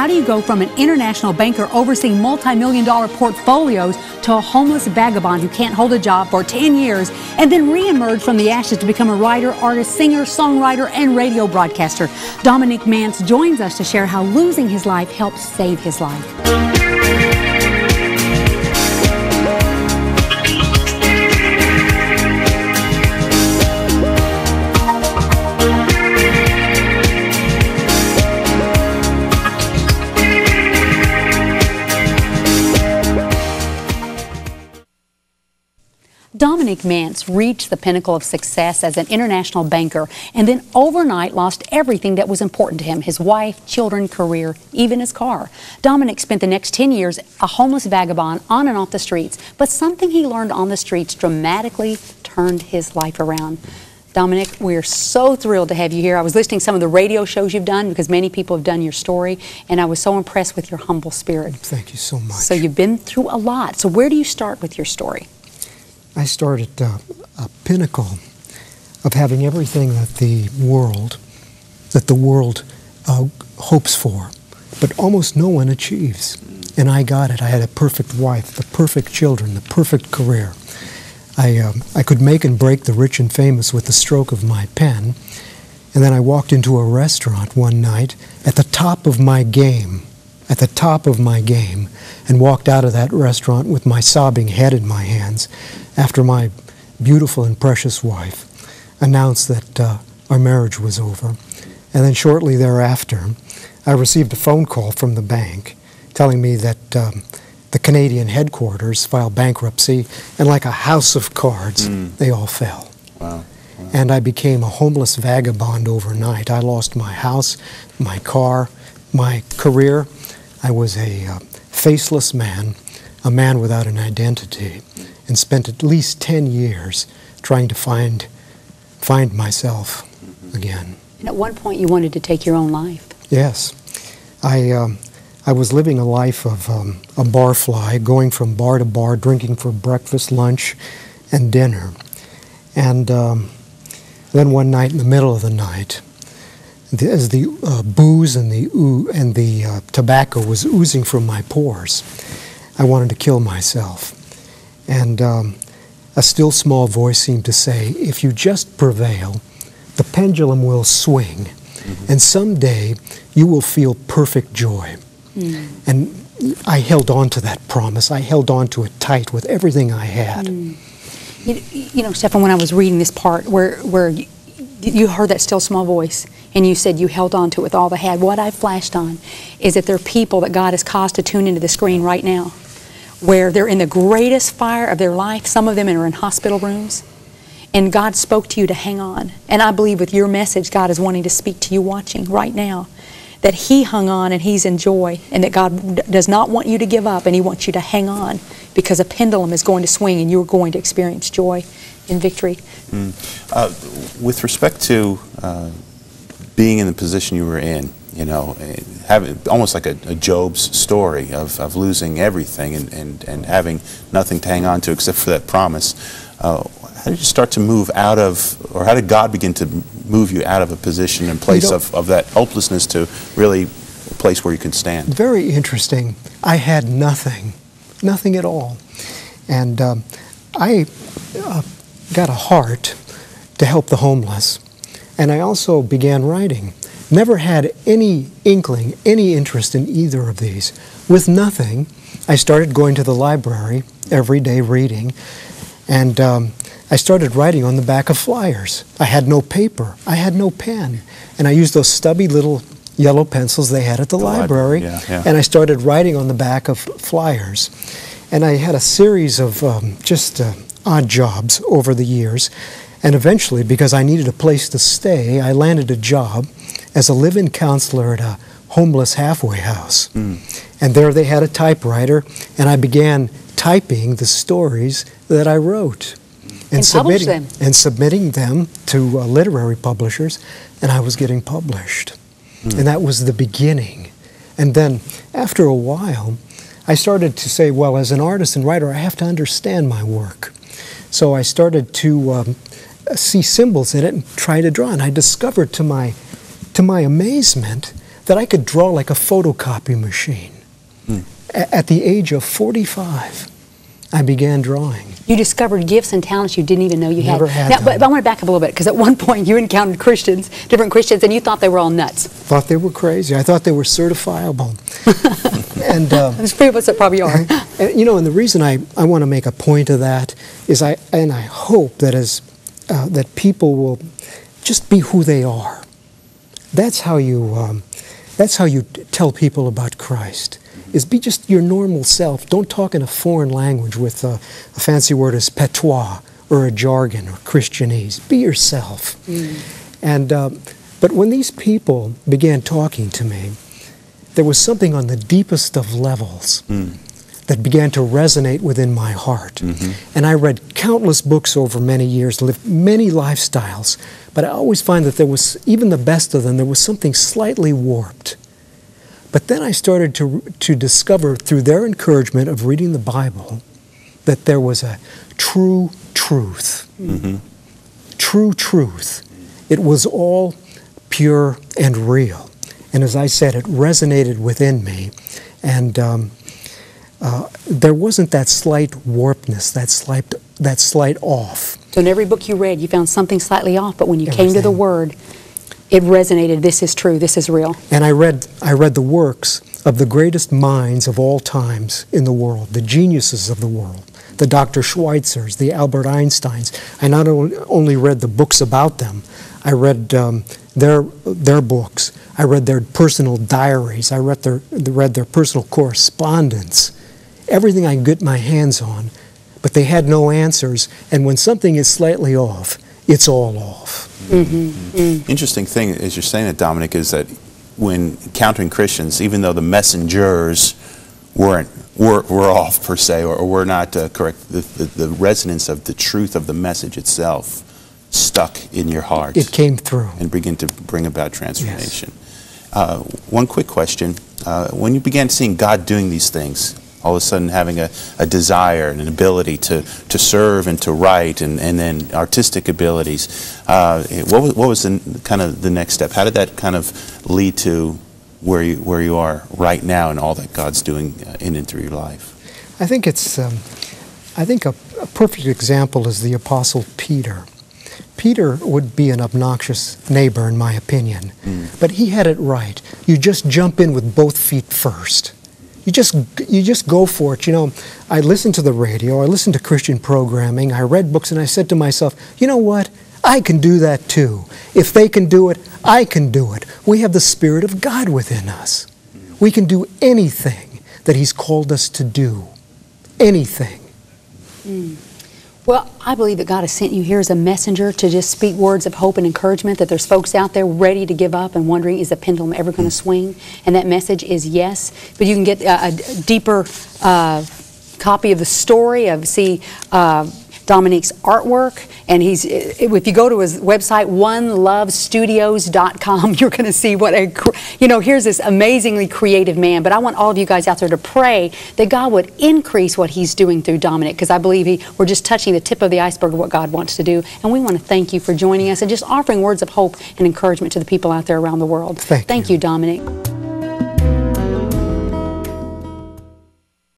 how do you go from an international banker overseeing multi-million-dollar portfolios to a homeless vagabond who can't hold a job for 10 years and then re-emerge from the ashes to become a writer, artist, singer, songwriter, and radio broadcaster? Dominic Mance joins us to share how losing his life helped save his life. Dominic Mance reached the pinnacle of success as an international banker and then overnight lost everything that was important to him: his wife, children, career, even his car. Dominic spent the next 10 years a homeless vagabond on and off the streets, but something he learned on the streets dramatically turned his life around. Dominic, we're so thrilled to have you here. I was listening to some of the radio shows you've done because many people have done your story, and I was so impressed with your humble spirit. Thank you so much. So you've been through a lot. So where do you start with your story? I started a pinnacle of having everything that the world hopes for, but almost no one achieves. And I got it. I had a perfect wife, the perfect children, the perfect career. I could make and break the rich and famous with the stroke of my pen. And then I walked into a restaurant one night at the top of my game, and walked out of that restaurant with my sobbing head in my hands after my beautiful and precious wife announced that our marriage was over. And then shortly thereafter, I received a phone call from the bank telling me that the Canadian headquarters filed bankruptcy, and like a house of cards, they all fell. Wow. And I became a homeless vagabond overnight. I lost my house, my car, my career. I was a faceless man, a man without an identity, and spent at least 10 years trying to find myself again. And at one point you wanted to take your own life. Yes. I was living a life of a barfly, going from bar to bar, drinking for breakfast, lunch, and dinner. And then one night in the middle of the night, as the booze and the tobacco was oozing from my pores, I wanted to kill myself. And a still small voice seemed to say, if you just prevail, the pendulum will swing, and someday you will feel perfect joy. And I held on to that promise. I held on to it tight with everything I had. You know, Stephan, when I was reading this part where you heard that still small voice and you said you held on to it with all they had, what I flashed on is that there are people that God has caused to tune into the screen right now where they're in the greatest fire of their life. Some of them are in hospital rooms, and God spoke to you to hang on. And I believe with your message, God is wanting to speak to you watching right now, that He hung on and He's in joy, and that God does not want you to give up, and He wants you to hang on, because a pendulum is going to swing and you're going to experience joy and victory. With respect to being in the position you were in, you know, having almost like a Job's story of losing everything and having nothing to hang on to except for that promise, how did you start to move out of, or how did God begin to move you out of a position and place of that hopelessness to really a place where you can stand? Very interesting. I had nothing at all. And I got a heart to help the homeless. And I also began writing. Never had any inkling, any interest in either of these. With nothing, I started going to the library every day reading, and I started writing on the back of flyers. I had no paper, I had no pen, and I used those stubby little yellow pencils they had at the library, and I started writing on the back of flyers. And I had a series of just odd jobs over the years, and eventually, because I needed a place to stay, I landed a job as a live-in counselor at a homeless halfway house. And there they had a typewriter, and I began typing the stories that I wrote and submitting them to literary publishers, and I was getting published. And that was the beginning. And then after a while, I started to say, well, as an artist and writer, I have to understand my work. So I started to see symbols in it and try to draw, and I discovered to my amazement that I could draw like a photocopy machine. At the age of 45, I began drawing. You discovered gifts and talents you didn't even know you Never had. had Now, but I want to back up a little bit, because at one point you encountered Christians, different Christians, and you thought they were all nuts. Thought they were crazy. I thought they were certifiable. And there's few of us that probably are. and, you know, and the reason I want to make a point of that is I hope that that people will just be who they are. That's how you tell people about Christ. Is be just your normal self. Don't talk in a foreign language with a fancy word as patois or a jargon or Christianese. Be yourself. And but when these people began talking to me, there was something on the deepest of levels that began to resonate within my heart. And I read countless books over many years, lived many lifestyles, but I always find that there was, even the best of them, there was something slightly warped. But then I started to discover, through their encouragement of reading the Bible, that there was a true truth. True truth. It was all pure and real. And as I said, it resonated within me. And there wasn't that slight warpness, that slight off. So in every book you read, you found something slightly off, but when you came to the Word, it resonated. This is true. This is real. And I read the works of the greatest minds of all times in the world, the geniuses of the world, the Dr. Schweitzers, the Albert Einsteins. I not only read the books about them, I read their books. I read their personal diaries. I read their personal correspondence. Everything I could get my hands on, but they had no answers. And when something is slightly off, it's all off. Interesting thing, as you're saying it, Dominic, is that when encountering Christians, even though the messengers were off per se, or were not correct, the resonance of the truth of the message itself stuck in your heart. It came through. And begin to bring about transformation. Yes. One quick question. When you began seeing God doing these things, all of a sudden having a desire and an ability to serve and to write, and then artistic abilities, what was kind of the next step? How did that kind of lead to where you are right now and all that God's doing in and through your life? I think a perfect example is the Apostle Peter. Peter would be an obnoxious neighbor, in my opinion, but he had it right. You just jump in with both feet first. You just go for it. You know, I listened to the radio, I listened to Christian programming, I read books, and I said to myself, you know what? I can do that too. If they can do it, I can do it. We have the Spirit of God within us. We can do anything that He's called us to do. Anything. Well, I believe that God has sent you here as a messenger to just speak words of hope and encouragement, that there's folks out there ready to give up and wondering, is the pendulum ever going to swing? And that message is yes. But you can get a deeper copy of the story, Dominic's artwork, and if you go to his website, onelovestudios.com, you're going to see what here's this amazingly creative man. But I want all of you guys out there to pray that God would increase what He's doing through Dominic, because I believe we're just touching the tip of the iceberg of what God wants to do. And we want to thank you for joining us and just offering words of hope and encouragement to the people out there around the world. Thank you, Dominic.